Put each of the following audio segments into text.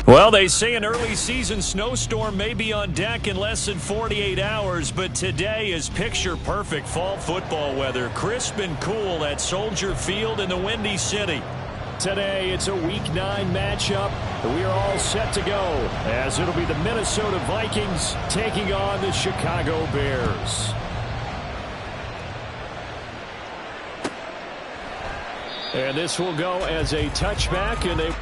Well, they say an early season snowstorm may be on deck in less than 48 hours, but today is picture-perfect fall football weather. Crisp and cool at Soldier Field in the Windy City. Today, it's a Week 9 matchup. We are all set to go, as it'll be the Minnesota Vikings taking on the Chicago Bears. And this will go as a touchback, and they...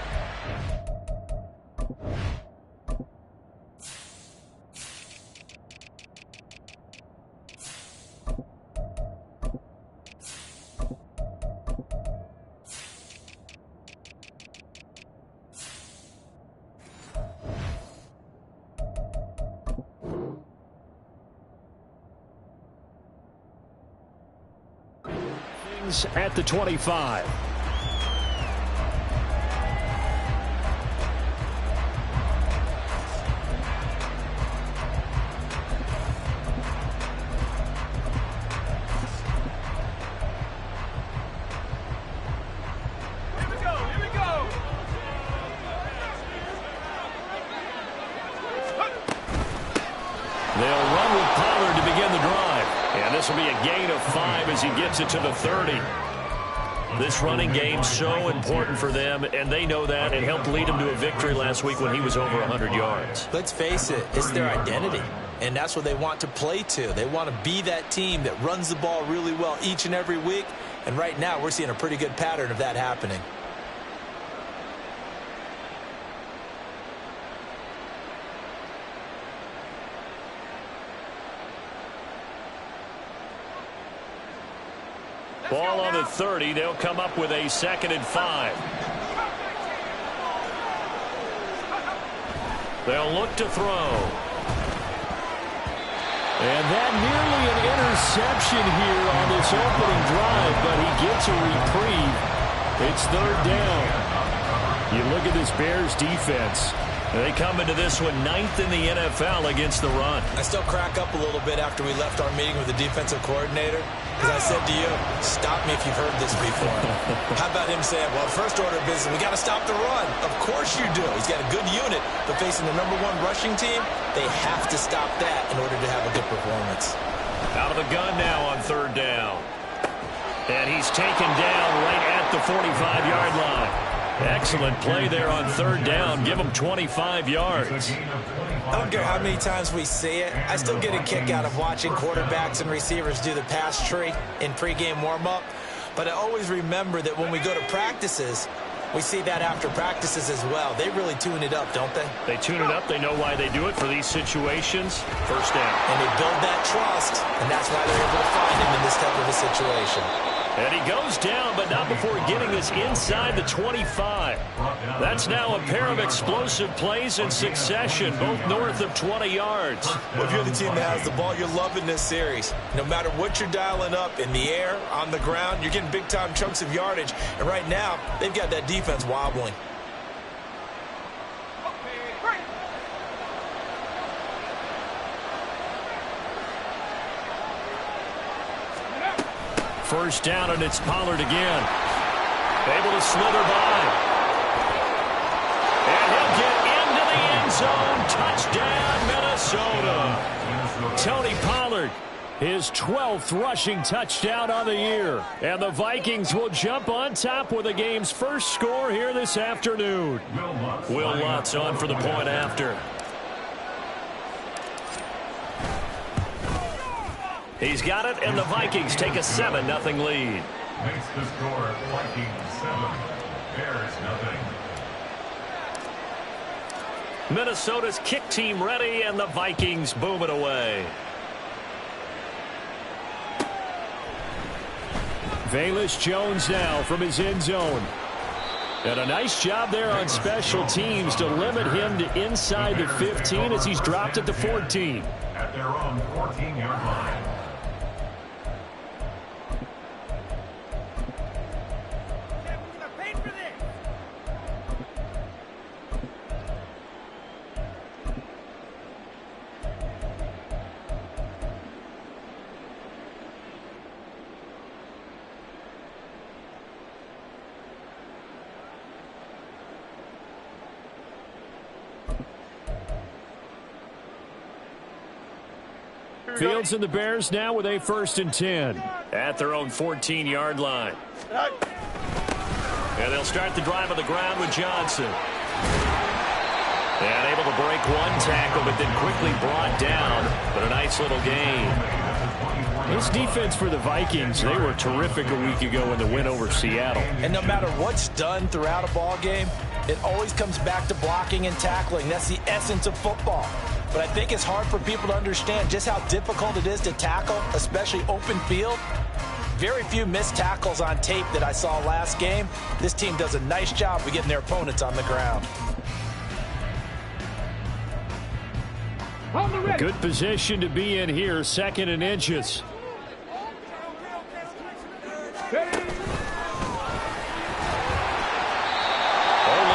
at the 25. This will be a gain of 5 as he gets it to the 30. This running game so important for them, and they know that. It helped lead them to a victory last week when he was over 100 yards. Let's face it, it's their identity, and that's what they want to play to. They want to be that team that runs the ball really well each and every week, and right now we're seeing a pretty good pattern of that happening. Ball on the 30. They'll come up with a 2nd and 5. They'll look to throw. And that nearly an interception here on this opening drive, but he gets a reprieve. It's 3rd down. You look at this Bears defense. They come into this one 9th in the NFL against the run. I still crack up a little bit after we left our meeting with the defensive coordinator. Because I said to you, stop me if you've heard this before. How about him saying, well, first order of business, we got to stop the run. Of course you do. He's got a good unit, but facing the #1 rushing team, they have to stop that in order to have a good performance. Out of the gun now on 3rd down. And he's taken down right at the 45-yard line. Excellent play there on 3rd down. Give him 25 yards. I don't care how many times we see it. I still get a kick out of watching quarterbacks and receivers do the pass tree in pregame warm-up. But I always remember that when we go to practices, we see that after practices as well. They really tune it up, don't they? They tune it up. They know why they do it for these situations. 1st down. And they build that trust, and that's why they're able to find him in this type of a situation. And he goes down, but not before getting us inside the 25. That's now a pair of explosive plays in succession, both north of 20 yards. Well, if you're the team that has the ball, you're loving this series. No matter what you're dialing up, in the air, on the ground, you're getting big-time chunks of yardage. And right now, they've got that defense wobbling. First down, and it's Pollard again. Able to slither by. And he'll get into the end zone. Touchdown, Minnesota. Tony Pollard, his 12th rushing touchdown on the year. And the Vikings will jump on top with the game's first score here this afternoon. Will Lutz on for the point after. He's got it, and the Vikings take a 7-0 lead. Makes the score Vikings 7, Bears 0. Minnesota's kick team ready, and the Vikings boom it away. Velus Jones now from his end zone. And a nice job there on special teams to limit him to inside the 15 as he's dropped at the 14. At their own 14-yard line. Fields and the Bears now with a 1st and 10 at their own 14-yard line. And they'll start the drive on the ground with Johnson. And able to break one tackle, but then quickly brought down. But a nice little gain. This defense for the Vikings, they were terrific a week ago in the win over Seattle. And no matter what's done throughout a ball game, it always comes back to blocking and tackling. That's the essence of football. But I think it's hard for people to understand just how difficult it is to tackle, especially open field. Very few missed tackles on tape that I saw last game. This team does a nice job of getting their opponents on the ground. A good position to be in here, 2nd and inches. Only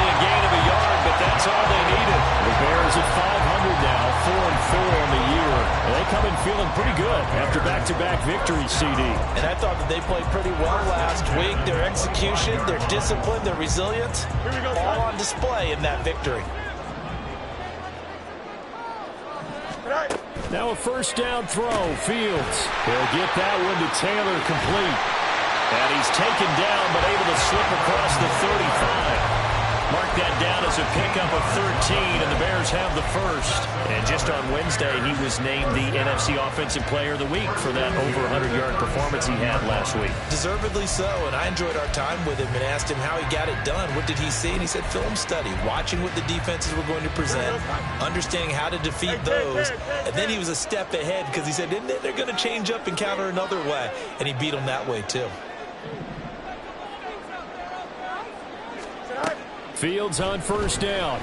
a gain of a yard, but that's all they needed. The Bears at 500 now, 4-4 on the year. And they come in feeling pretty good after back-to-back victories, CD. And I thought that they played pretty well last week. Their execution, their discipline, their resilience, all on display in that victory. Now a 1st down throw, Fields. He'll get that one to Taylor complete. And he's taken down, but able to slip across the 35. Mark that down as a pickup of 13, and the Bears have the 1st. And just on Wednesday, he was named the NFC Offensive Player of the Week for that over 100-yard performance he had last week. Deservedly so, and I enjoyed our time with him and asked him how he got it done. What did he see? And he said film study, watching what the defenses were going to present, understanding how to defeat those. And then he was a step ahead because he said, they're going to change up and counter another way. And he beat them that way, too. Fields on 1st down.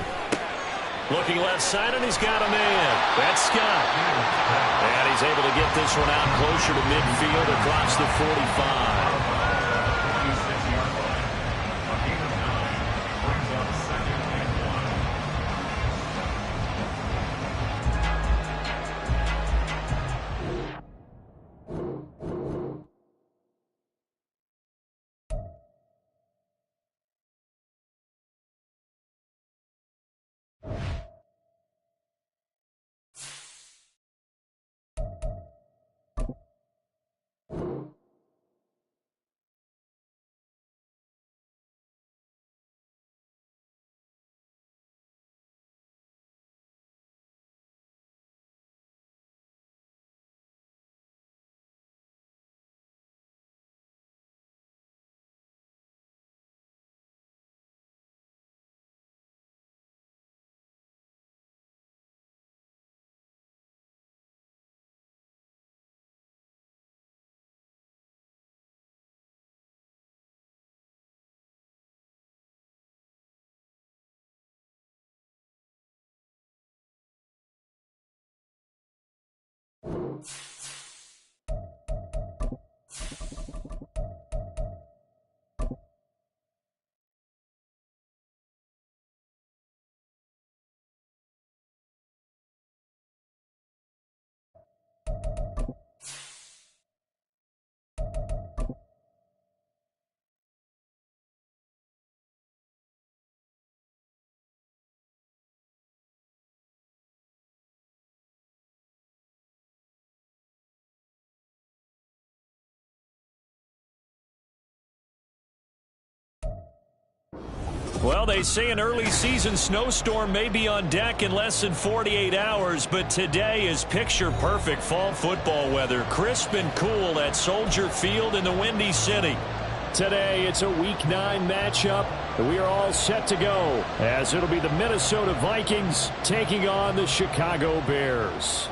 Looking left side, and he's got a man. That's Scott. And he's able to get this one out closer to midfield across the 45. Well, they say an early season snowstorm may be on deck in less than 48 hours, but today is picture-perfect fall football weather. Crisp and cool at Soldier Field in the Windy City. Today, it's a Week 9 matchup. We are all set to go, as it'll be the Minnesota Vikings taking on the Chicago Bears.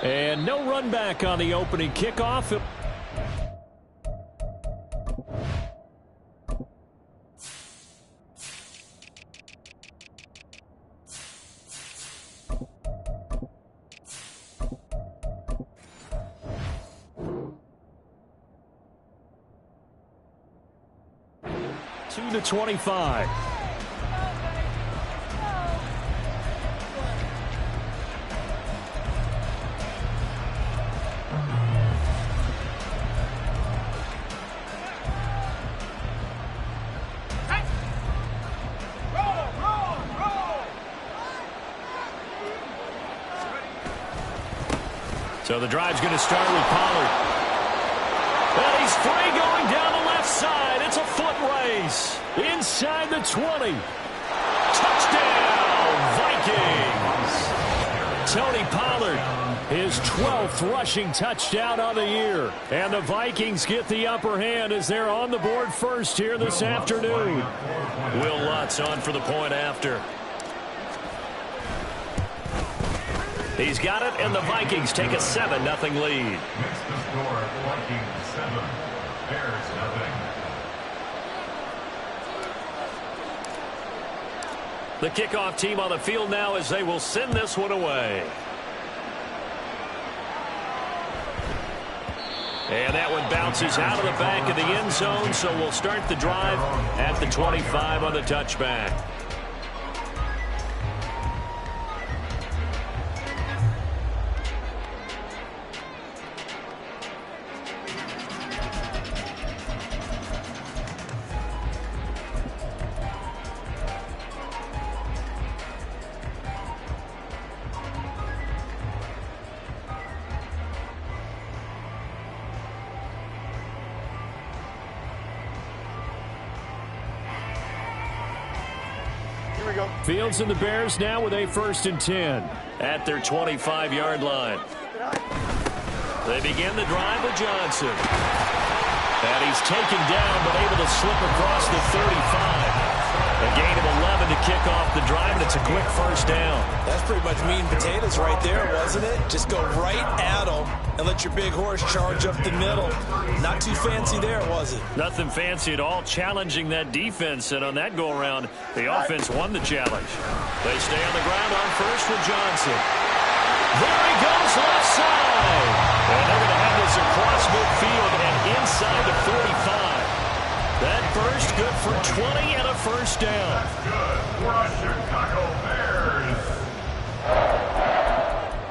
And no run back on the opening kickoff. To the 25. So the drive's going to start with Pollard. And he's free going down the left side. It's a foot race. Inside the 20. Touchdown, Vikings. Tony Pollard, his 12th rushing touchdown on the year. And the Vikings get the upper hand as they're on the board first here this afternoon. Will Lutz on for the point after. He's got it, and the Vikings take a 7-0 lead. Makes the score Vikings 7, Bears 0. The kickoff team on the field now as they will send this one away. And that one bounces out of the back of the end zone, so we'll start the drive at the 25 on the touchback. Fields and the Bears now with a 1st and 10. At their 25-yard line. They begin the drive with Johnson. And he's taken down but able to slip across the 35. A gain of 11 to kick off the drive, and it's a quick 1st down. That's pretty much meat and potatoes right there, wasn't it? Just go right at them and let your big horse charge up the middle. Not too fancy there, was it? Nothing fancy at all, challenging that defense, and on that go-around, the offense won the challenge. They stay on the ground on first with Johnson. There he goes, left side. And they're going to have this across midfield and inside the 45. That burst good for 20 and a 1st down. That's good for the Chicago Bears.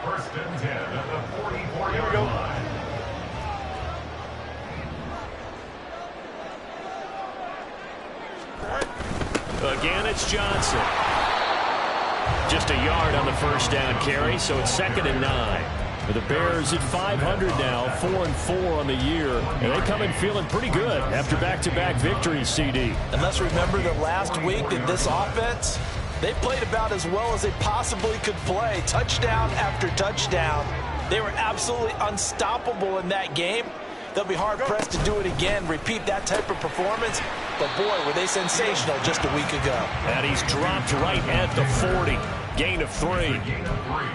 1st and 10 at the 44-yard line. Again, it's Johnson. Just a yard on the 1st down carry, so it's 2nd and 9. The Bears at 500 now, 4-4 on the year. And they come in feeling pretty good after back-to-back victories, CD. And let's remember that last week that this offense, they played about as well as they possibly could play. Touchdown after touchdown. They were absolutely unstoppable in that game. They'll be hard-pressed to do it again, repeat that type of performance. But, boy, were they sensational just a week ago. And he's dropped right at the 40. Gain of 3.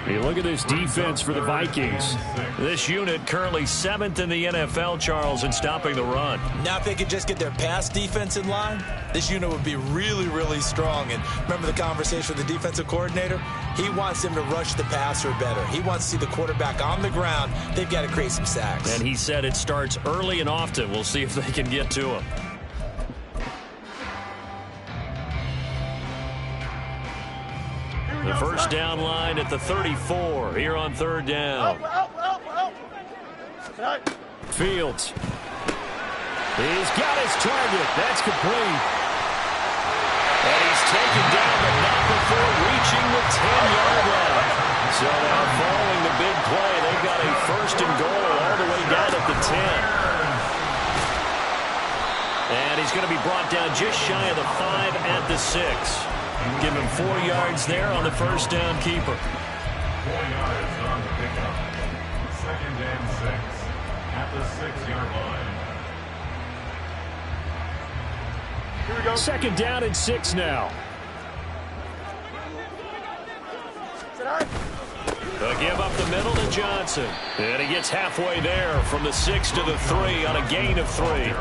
Hey, look at this defense for the Vikings. This unit currently 7th in the NFL, Charles, in stopping the run. Now if they could just get their pass defense in line, this unit would be really, really strong. And remember the conversation with the defensive coordinator? He wants them to rush the passer better. He wants to see the quarterback on the ground. They've got to create some sacks. And he said it starts early and often. We'll see if they can get to him. The 1st down line at the 34 here on 3rd down. Fields. He's got his target. That's complete. And he's taken down, but not before reaching the 10-yard line. So now following the big play, they've got a 1st and goal all the way down at the 10. he's going to be brought down just shy of the 5 at the 6. Give him 4 yards there on the first down keeper. 4 yards on the pickup. 2nd and 6 at the 6-yard line. Here we go. 2nd down and 6 now. They'll give up the middle to Johnson. And he gets halfway there from the 6 to the 3 on a gain of 3.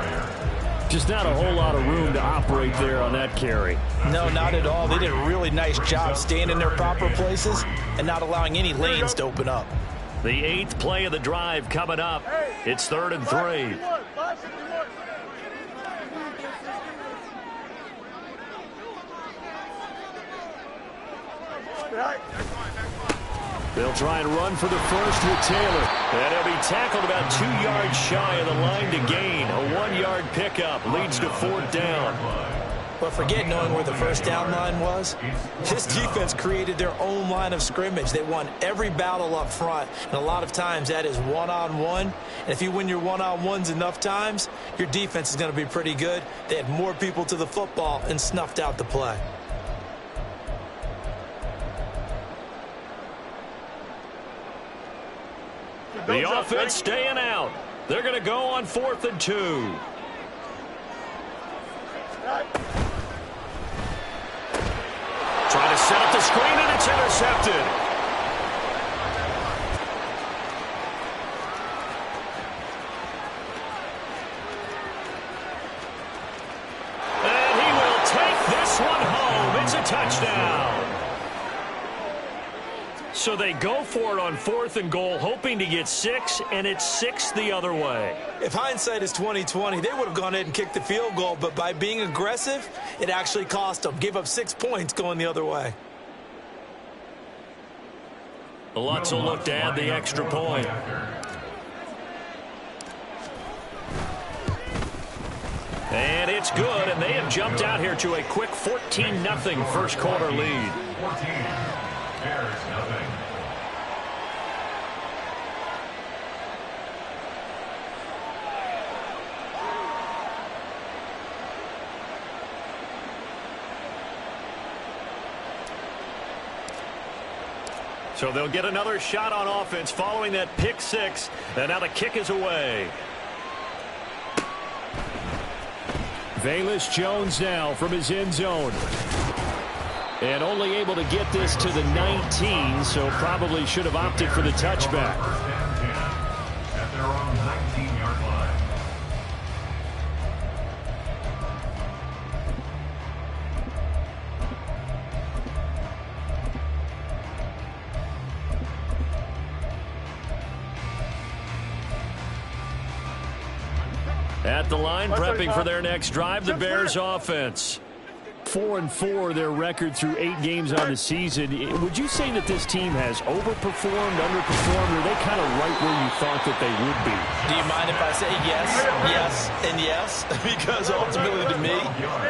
Just not a whole lot of room to operate there on that carry. No, not at all. They did a really nice job staying in their proper places and not allowing any lanes to open up. The 8th play of the drive coming up. It's 3rd and 3. They'll try and run for the first with Taylor. And he'll be tackled about 2 yards shy of the line to gain. A 1-yard pickup leads to 4th down. But forget knowing where the first down line was. This defense created their own line of scrimmage. They won every battle up front, and a lot of times that is one-on-one. And if you win your one-on-ones enough times, your defense is going to be pretty good. They had more people to the football and snuffed out the play. The offense staying out. They're going to go on 4th and 2. Trying to set up the screen, and it's intercepted. And he will take this one home. It's a touchdown. So they go for it on 4th and goal, hoping to get 6, and it's 6 the other way. If hindsight is 20/20, they would have gone ahead and kicked the field goal, but by being aggressive, it actually cost them. Gave up 6 points going the other way. Lutz will look to add the extra point. And it's good, and they have jumped out here to a quick 14-0 first quarter lead. 14. Bears nothing. So they'll get another shot on offense following that pick 6, and now the kick is away. Velus Jones now from his end zone. And only able to get this to the 19, so probably should have opted for the touchback. First and 10 at their own 19-yard line. At the line, prepping for their next drive, the Bears offense. 4-4 their record through 8 games on the season. Would you say that this team has overperformed, underperformed, or are they kind of right where you thought that they would be? Do you mind if I say yes, yes, and yes? Because ultimately to me,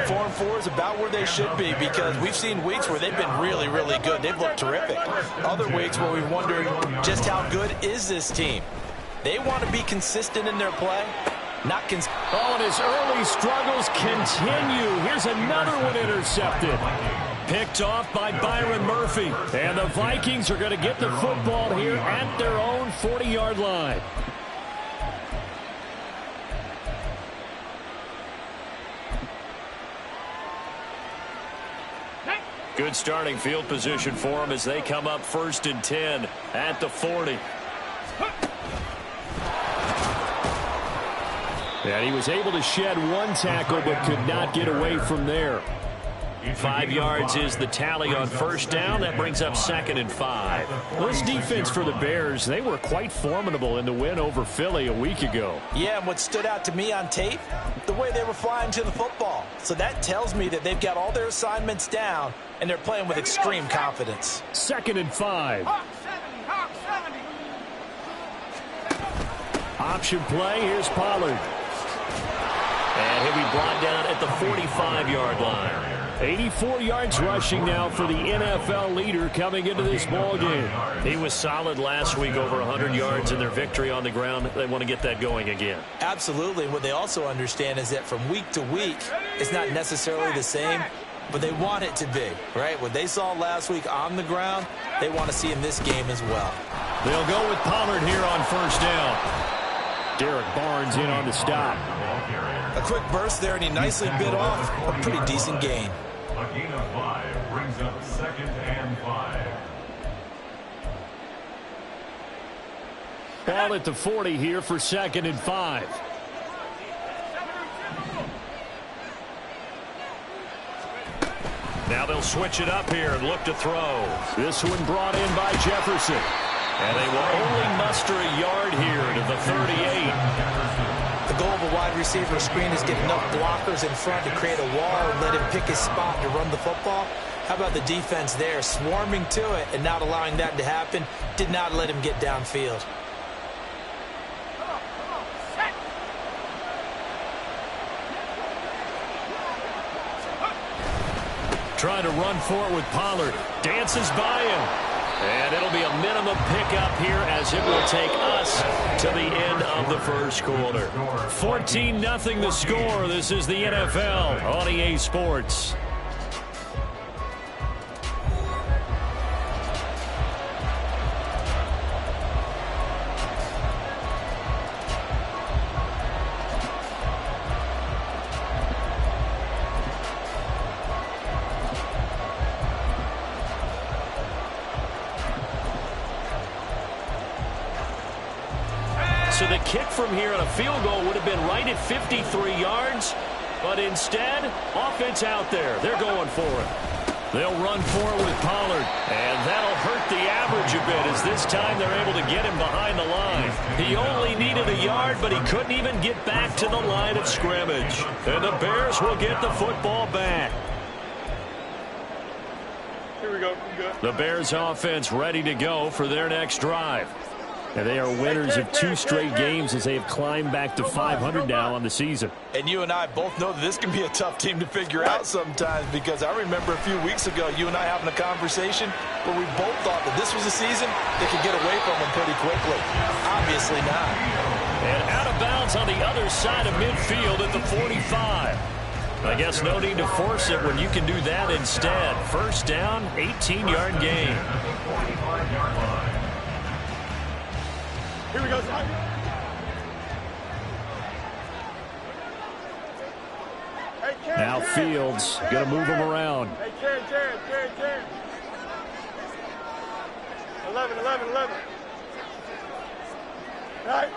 4-4 is about where they should be, because we've seen weeks where they've been really, really good. They've looked terrific. Other weeks where we've wondered just how good is this team. They want to be consistent in their play. And his early struggles continue. Here's another one intercepted. Picked off by Byron Murphy. And the Vikings are going to get the football here at their own 40-yard line. Good starting field position for them as they come up 1st and 10 at the 40. And he was able to shed 1 tackle but could not get away from there. 5 yards is the tally on first down. That brings up 2nd and 5. Well, this defense for the Bears, they were quite formidable in the win over Philly a week ago. Yeah, and what stood out to me on tape, the way they were flying to the football. So that tells me that they've got all their assignments down, and they're playing with extreme confidence. 2nd and 5. Option play, here's Pollard. And he'll be brought down at the 45-yard line. 84 yards rushing now for the NFL leader coming into this ball game. He was solid last week, over 100 yards in their victory on the ground. They want to get that going again. Absolutely. What they also understand is that from week to week, it's not necessarily the same, but they want it to be, right? What they saw last week on the ground, they want to see in this game as well. They'll go with Pollard here on first down. Derek Barnes in on the stop. A quick burst there, and he nicely bit off a pretty decent gain. A gain of 5 brings up 2nd and 5. Ball at the 40 here for 2nd and 5. Now they'll switch it up here and look to throw. This one brought in by Jefferson. And they will only muster a yard here to the 38. The goal of a wide receiver screen is get enough blockers in front to create a wall and let him pick his spot to run the football. How about the defense there, swarming to it and not allowing that to happen? Did not let him get downfield. Trying to run for it with Pollard. Dances by him. And it'll be a minimum pickup here as it will take us to the end of the first quarter. 14-0 the score. This is the NFL on EA Sports. So the kick from here on a field goal would have been right at 53 yards. But instead, offense out there. They're going for it. They'll run for it with Pollard. And that'll hurt the average a bit as this time they're able to get him behind the line. He only needed a yard, but he couldn't even get back to the line of scrimmage. And the Bears will get the football back. Here we go. The Bears offense ready to go for their next drive. And they are winners of 2 straight games as they have climbed back to 500 now on the season. And you and I both know that this can be a tough team to figure out sometimes, because I remember a few weeks ago you and I having a conversation where we both thought that this was a season that could get away from them pretty quickly. Obviously not. And out of bounds on the other side of midfield at the 45. I guess no need to force it when you can do that instead. First down, 18-yard gain. Here we go. Now Fields going to move him around. Hey, Jared. 11. Right.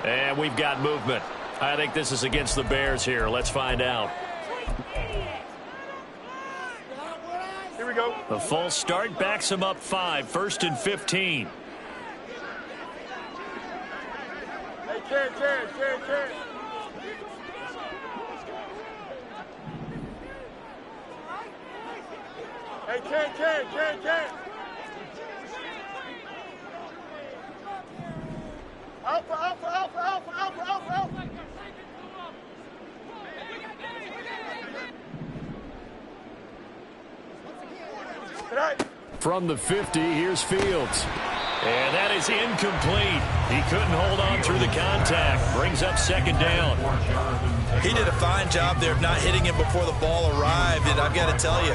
And we've got movement. I think this is against the Bears here. Let's find out. Here we go. The false start backs him up 5. 1st and 15. Jared. Hey, Jared. Alpha. From the 50, here's Fields. And that is incomplete. He couldn't hold on through the contact. Brings up 2nd down. He did a fine job there of not hitting him before the ball arrived, and I've got to tell you,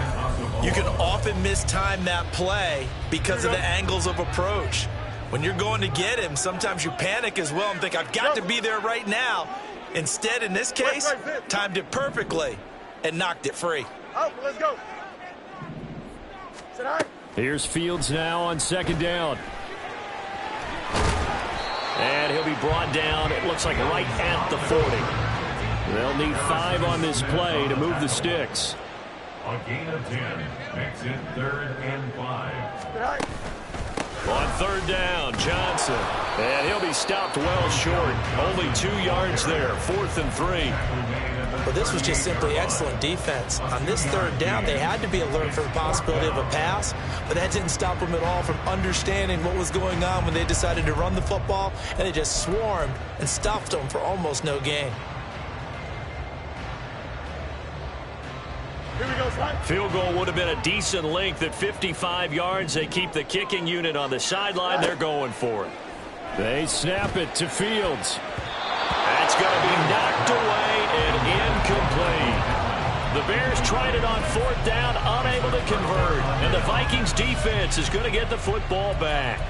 you can often mistime that play because of the angles of approach. When you're going to get him, sometimes you panic as well and think, I've got to be there right now. Instead, in this case, timed it perfectly and knocked it free. Alpha, let's go. Here's Fields now on 2nd down. And he'll be brought down, it looks like right at the 40. They'll need 5 on this play to move the sticks. A gain of 10 makes it 3rd and 5. On 3rd down, Johnson. And he'll be stopped well short. Only 2 yards there, 4th and 3. But this was just simply excellent defense. On this 3rd down, they had to be alert for the possibility of a pass, but that didn't stop them at all from understanding what was going on when they decided to run the football, and they just swarmed and stuffed them for almost no gain. Field goal would have been a decent length at 55 yards. They keep the kicking unit on the sideline. They're going for it. They snap it to Fields. That's going to be knocked away and incomplete. The Bears tried it on 4th down, unable to convert. And the Vikings defense is going to get the football back.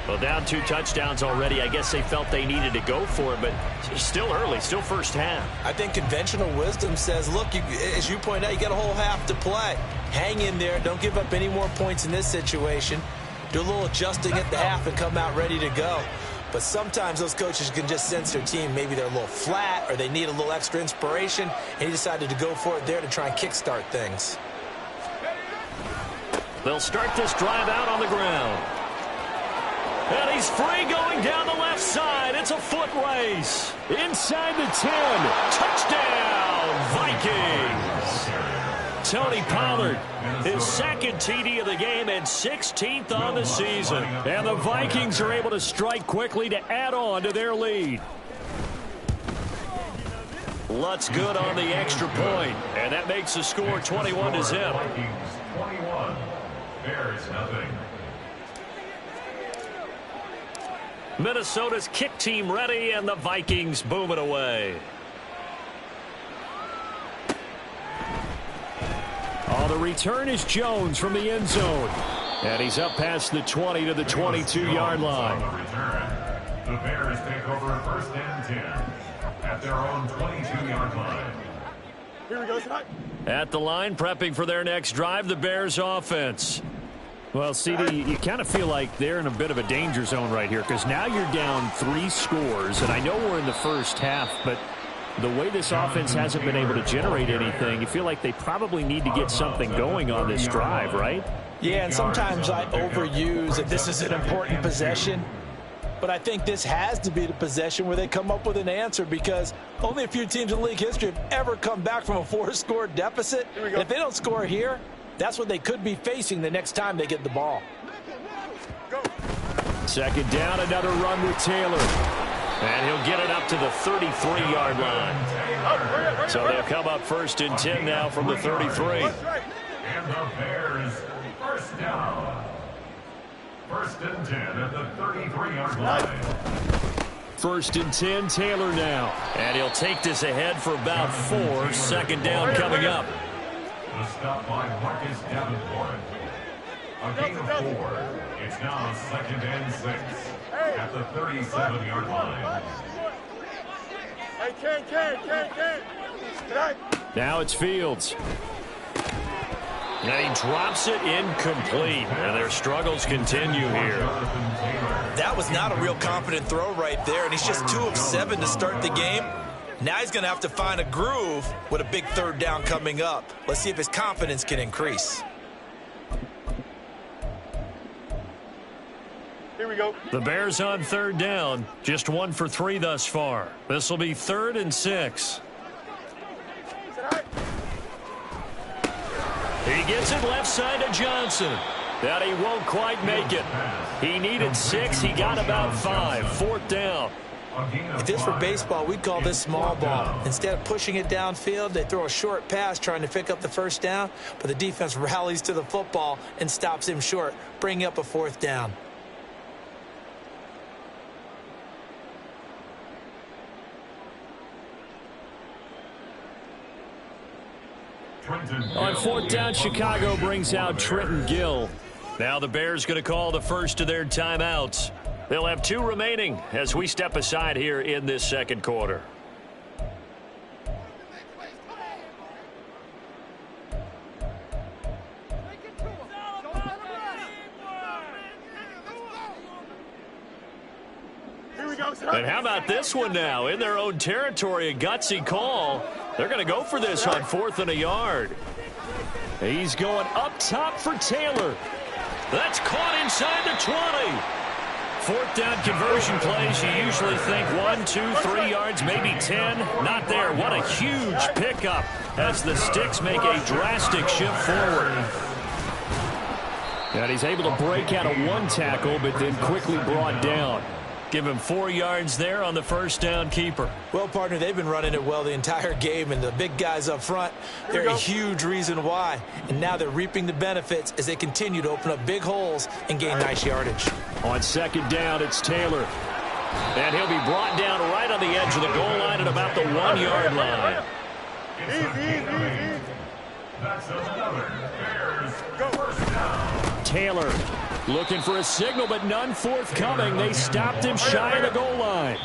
Well, down 2 touchdowns already. I guess they felt they needed to go for it, but it's still early, still first half. I think conventional wisdom says, look, as you point out, you got a whole half to play. Hang in there. Don't give up any more points in this situation. Do a little adjusting at the half and come out ready to go. But sometimes those coaches can just sense their team. Maybe they're a little flat or they need a little extra inspiration, and he decided to go for it there to try and kickstart things. They'll start this drive out on the ground. And he's free going down the left side. It's a foot race. Inside the 10. Touchdown, Vikings. Tony Pollard, his 2nd TD of the game and 16th on the season. And the Vikings are able to strike quickly to add on to their lead. Lutz good on the extra point, and that makes the score 21-0. Vikings 21, Bears nothing. Minnesota's kick team ready, and the Vikings boom it away. Oh, the return is Jones from the end zone. And he's up past the 20 to the 22-yard line. On the return, the Bears take over 1st and 10 at their own 22-yard line. Here we go, Scott. At the line, prepping for their next drive, the Bears offense. Well, CD, you kind of feel like they're in a bit of a danger zone right here because now you're down 3 scores, and I know we're in the first half, but the way this offense hasn't been able to generate anything, you feel like they probably need to get something going on this drive, right? Yeah, and sometimes I overuse that this is an important possession, but I think this has to be the possession where they come up with an answer because only a few teams in league history have ever come back from a 4-score deficit. If they don't score here, that's what they could be facing the next time they get the ball. 2nd down, another run with Taylor. And he'll get it up to the 33-yard line. So they'll come up 1st and 10 now from the 33. And the Bears 1st down. 1st and 10 at the 33-yard line. 1st and 10, Taylor now. And he'll take this ahead for about 4. 2nd down coming up. The stop by Marcus Davenport. A gain of 4. It's now 2nd and 6 at the 37-yard line. Hey, Ken. Now it's Fields. And he drops it incomplete. And their struggles continue here. That was not a real confident throw right there, and he's just 2 of 7 to start the game. Now he's going to have to find a groove with a big 3rd down coming up. Let's see if his confidence can increase. Here we go. The Bears on 3rd down. Just 1 for 3 thus far. This will be 3rd and 6. He gets it left side to Johnson. That he won't quite make it. He needed 6. He got about 5. 4th down. If this were baseball, we'd call this small ball. Instead of pushing it downfield, they throw a short pass trying to pick up the 1st down, but the defense rallies to the football and stops him short, bringing up a 4th down. On 4th down, Chicago brings out Trenton Gill. Now the Bears going to call the first of their timeouts. They'll have 2 remaining as we step aside here in this 2nd quarter. And how about this one now? In their own territory, a gutsy call. They're going to go for this on 4th and a yard. He's going up top for Taylor. That's caught inside the 20. 4th down conversion plays, you usually think 1, 2, 3 yards, maybe 10. Not there. What a huge pickup as the Sticks make a drastic shift forward. And he's able to break out of 1 tackle, but then quickly brought down. Give him 4 yards there on the first down keeper. Well, partner, they've been running it well the entire game, and the big guys up front, they're a huge reason why. And now they're reaping the benefits as they continue to open up big holes and gain nice yardage. On second down, it's Taylor. And he'll be brought down right on the edge of the goal line at about the 1-yard line. Easy. That's another Bears first down. Taylor looking for a signal, but none forthcoming. They stopped him shy of the goal line.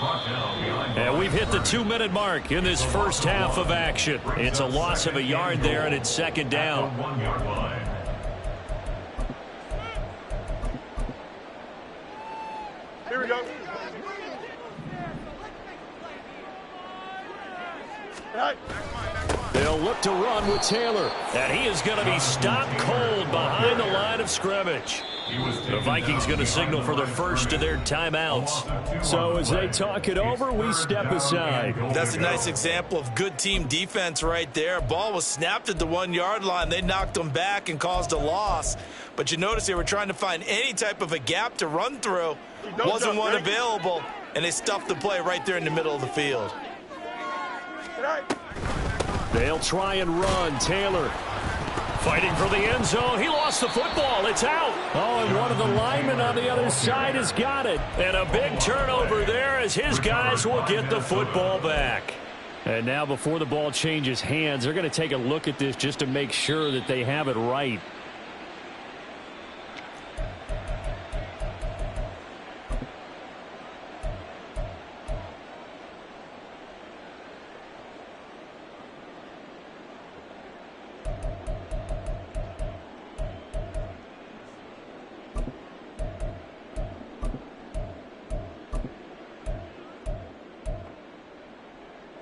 And we've hit the 2-minute mark in this first half of action. It's a loss of a yard there, and it's second down. 1-yard line. Here we go. Right. They'll look to run with Taylor. And he is going to be stopped cold behind the line of scrimmage. The Vikings going to signal for the first of their timeouts. So as they talk it over, we step aside. That's a nice example of good team defense right there. Ball was snapped at the 1-yard line. They knocked them back and caused a loss. But you notice they were trying to find any type of a gap to run through. Wasn't one available, and they stuffed the play right there in the middle of the field. They'll try and run. Taylor fighting for the end zone. He lost the football. It's out. Oh, and one of the linemen on the other side has got it. And a big turnover there as his guys will get the football back. And now before the ball changes hands, they're going to take a look at this just to make sure that they have it right.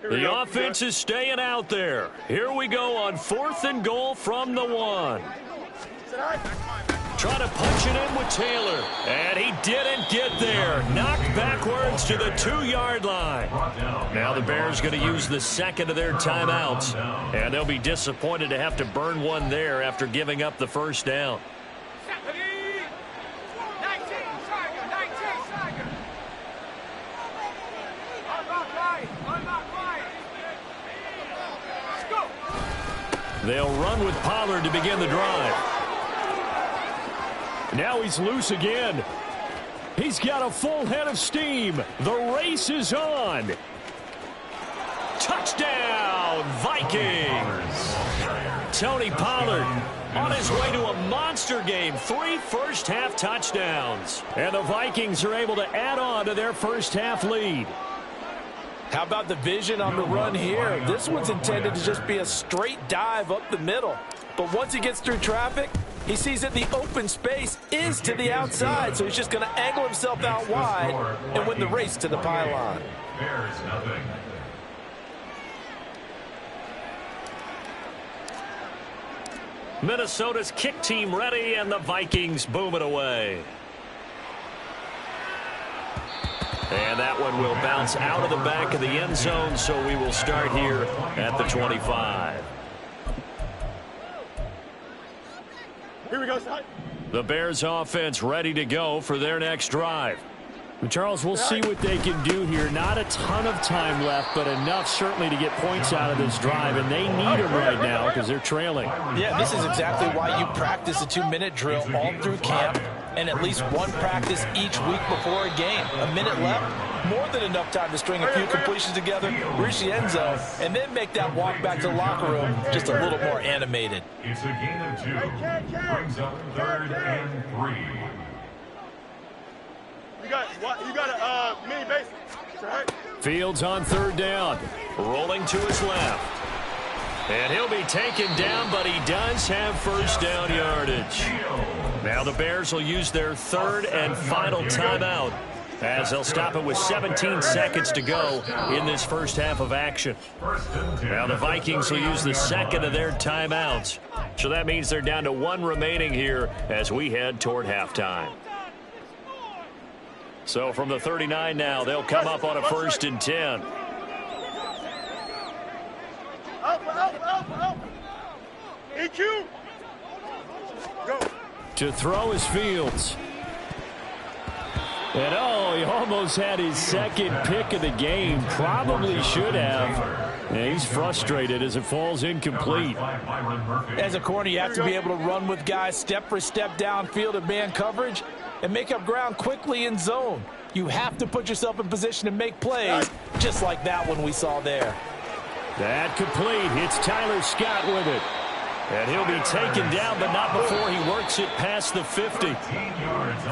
The offense is staying out there. Here we go on 4th and goal from the 1. Trying to punch it in with Taylor. And he didn't get there. Knocked backwards to the 2-yard line. Now the Bears going to use the second of their timeouts. And they'll be disappointed to have to burn one there after giving up the first down. They'll run with Pollard to begin the drive. Now he's loose again. He's got a full head of steam. The race is on. Touchdown, Vikings. Tony Pollard on his way to a monster game. 3 first-half touchdowns. And the Vikings are able to add on to their first-half lead. How about the vision on the run here? This one's intended to just be a straight dive up the middle. But once he gets through traffic, he sees that the open space is to the outside, so he's just going to angle himself out wide and win the race to the pylon. Bears nothing. Minnesota's kick team ready, and the Vikings boom it away. And that one will bounce out of the back of the end zone, so we will start here at the 25. Here we go, son. The Bears offense ready to go for their next drive. Charles, we'll see what they can do here. Not a ton of time left, but enough certainly to get points out of this drive, and they need them right now because they're trailing. Yeah, this is exactly why you practice a 2-minute drill all through camp and at least one practice each week before a game. A minute left, more than enough time to string a few completions together, reach the end zone, and then make that walk back to the locker room just a little more animated. It's a gain of 2. Brings up 3rd and 3. You got a mini base, right? Fields on 3rd down. Rolling to his left. And he'll be taken down, but he does have first down yardage. Now the Bears will use their 3rd and final timeout as they'll stop it with 17 seconds to go in this first half of action. Now the Vikings will use the 2nd of their timeouts. So that means they're down to 1 remaining here as we head toward halftime. So from the 39 now, they'll come up on a 1st and 10. Up. EQ. Go. To throw is Fields. And oh, he almost had his second pick of the game. Probably should have. And he's frustrated as it falls incomplete. As a corner, you have to be able to run with guys step for step downfield in man coverage and make up ground quickly in zone. You have to put yourself in position to make plays, just like that one we saw there. That complete. It's Tyler Scott with it. And he'll be taken down, but not before he works it past the 50.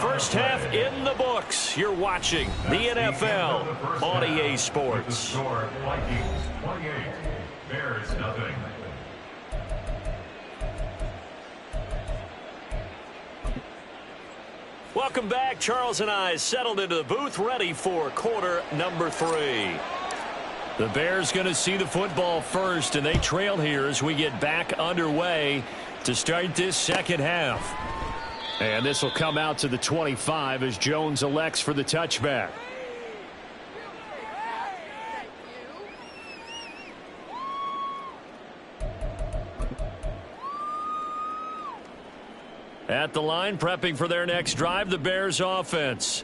First half in the books. You're watching the NFL on EA Sports. Vikings 28, Bears nothing. Welcome back. Charles and I settled into the booth, ready for quarter number 3. The Bears going to see the football first, and they trail here as we get back underway to start this second half. And this will come out to the 25 as Jones elects for the touchback. At the line, prepping for their next drive, the Bears offense.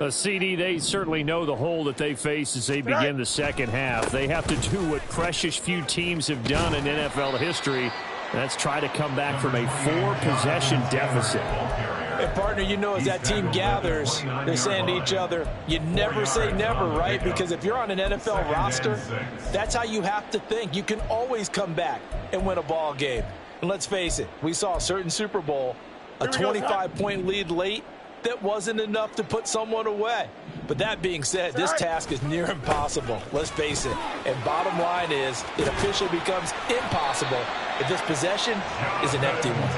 A CD, they certainly know the hole that they face as they begin the second half. They have to do what precious few teams have done in NFL history. That's try to come back from a 4-possession deficit. And partner, you know, as that team gathers, they're saying to each other, you never say never, right? Because if you're on an NFL roster, that's how you have to think. You can always come back and win a ball game. And let's face it, we saw a certain Super Bowl, a 25-point lead late, that wasn't enough to put someone away. But that being said, this task is near impossible. Let's face it. And bottom line is, it officially becomes impossible if this possession is an empty one.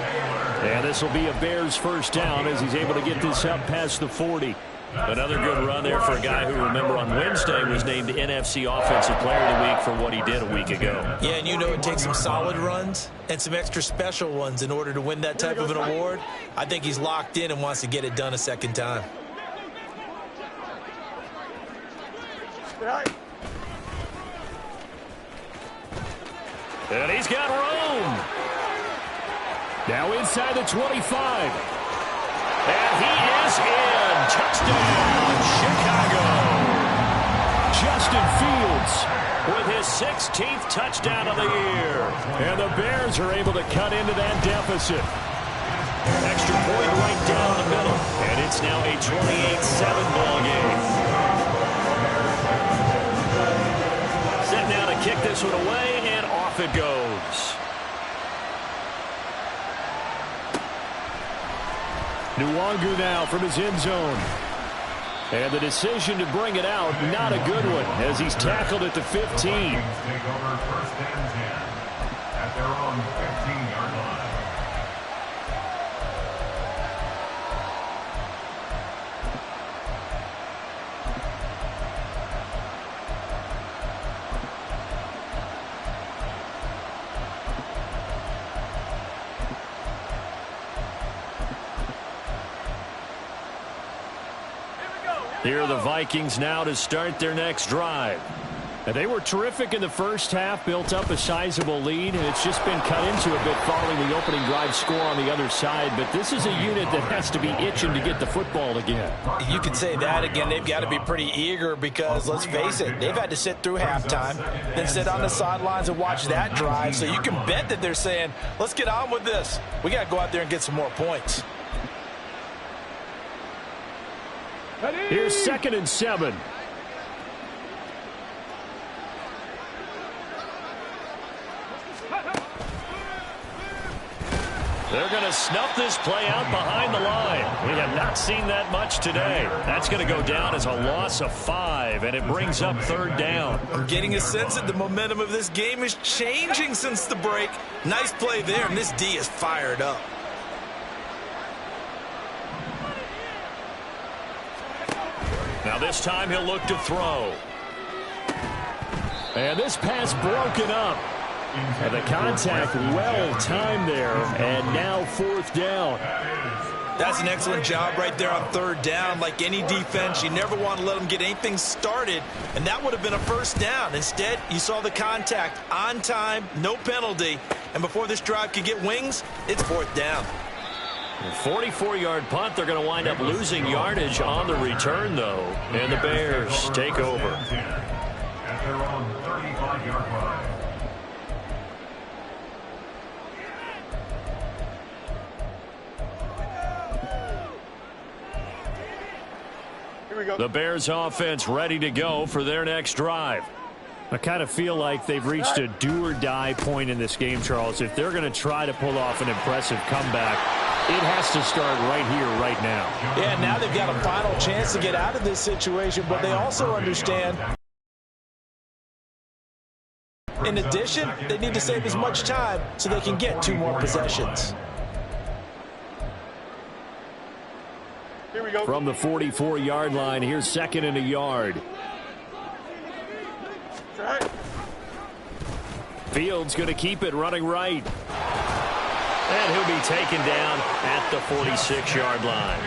And this will be a Bears first down as he's able to get this up past the 40. Another good run there for a guy who, remember, on Wednesday was named NFC Offensive Player of the Week for what he did a week ago. Yeah, and you know it takes some solid runs and some extra special ones in order to win that type of an award. I think he's locked in and wants to get it done a second time. And he's got room. Now inside the 25. And he is in. Touchdown, Chicago. Justin Fields with his 16th touchdown of the year. And the Bears are able to cut into that deficit. Extra point right down the middle. And it's now a 28-7 ball game. Set now to kick this one away, and off it goes. Nwangu now from his end zone. And the decision to bring it out, not a good one, as he's tackled at the 15. Take over first and 10 at their own 15-yard line. Here are the Vikings now to start their next drive. And they were terrific in the first half, built up a sizable lead, and it's just been cut into a bit following the opening drive score on the other side. But this is a unit that has to be itching to get the football again. You could say that again. They've got to be pretty eager because, let's face it, they've had to sit through halftime, then sit on the sidelines and watch that drive. So you can bet that they're saying, let's get on with this. We got to go out there and get some more points. Here's 2nd and 7. They're going to snuff this play out behind the line. We have not seen that much today. That's going to go down as a loss of 5, and it brings up 3rd down. I'm getting a sense that the momentum of this game is changing since the break. Nice play there, and this D is fired up. Now this time he'll look to throw. And this pass broken up. And the contact well timed there. And now 4th down. That's an excellent job right there on 3rd down. Like any defense, you never want to let them get anything started. And that would have been a 1st down. Instead, you saw the contact on time, no penalty. And before this drive could get wings, it's 4th down. 44-yard punt. They're going to wind up losing yardage on the return, though. And the Bears take over. At their own 35-yard line. Here we go. The Bears offense ready to go for their next drive. I kind of feel like they've reached a do-or-die point in this game, Charles. If they're going to try to pull off an impressive comeback, it has to start right here, right now. Yeah, now they've got a final chance to get out of this situation, but they also understand, in addition, they need to save as much time so they can get 2 more possessions. Here we go. From the 44-yard line, here's 2nd and a yard. Right. Fields going to keep it running right. And he'll be taken down at the 46-yard line.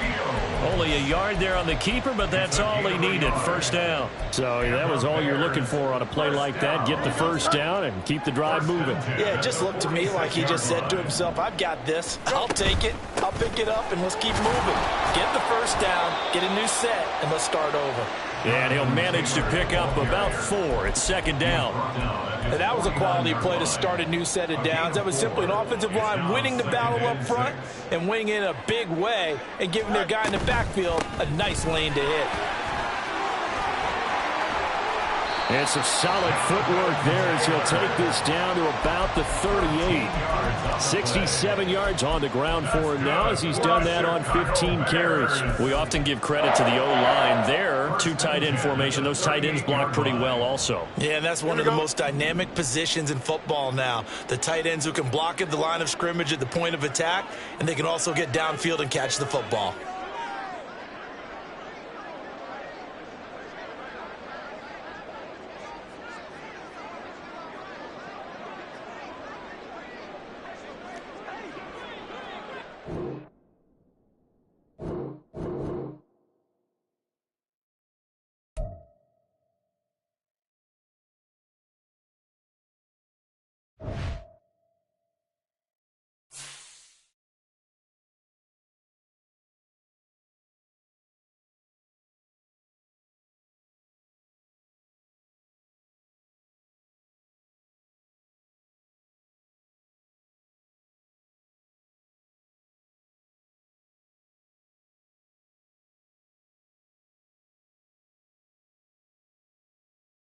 Only a yard there on the keeper, but that's all he needed. First down. So that was all you're looking for on a play like that. Get the first down and keep the drive moving. Yeah, it just looked to me like he just said to himself, I've got this. I'll take it. I'll pick it up, and let's keep moving. Get the first down, get a new set, and let's start over. And he'll manage to pick up about 4 at 2nd down. And that was a quality play to start a new set of downs. That was simply an offensive line winning the battle up front and winning it in a big way and giving their guy in the backfield a nice lane to hit. And some solid footwork there as he'll take this down to about the 38. 67 yards on the ground for him now as he's done that on 15 carries. We often give credit to the O-line there. 2 tight end formation. Those tight ends block pretty well also. Yeah, and that's one of the most dynamic positions in football now. The tight ends who can block at the line of scrimmage at the point of attack, and they can also get downfield and catch the football.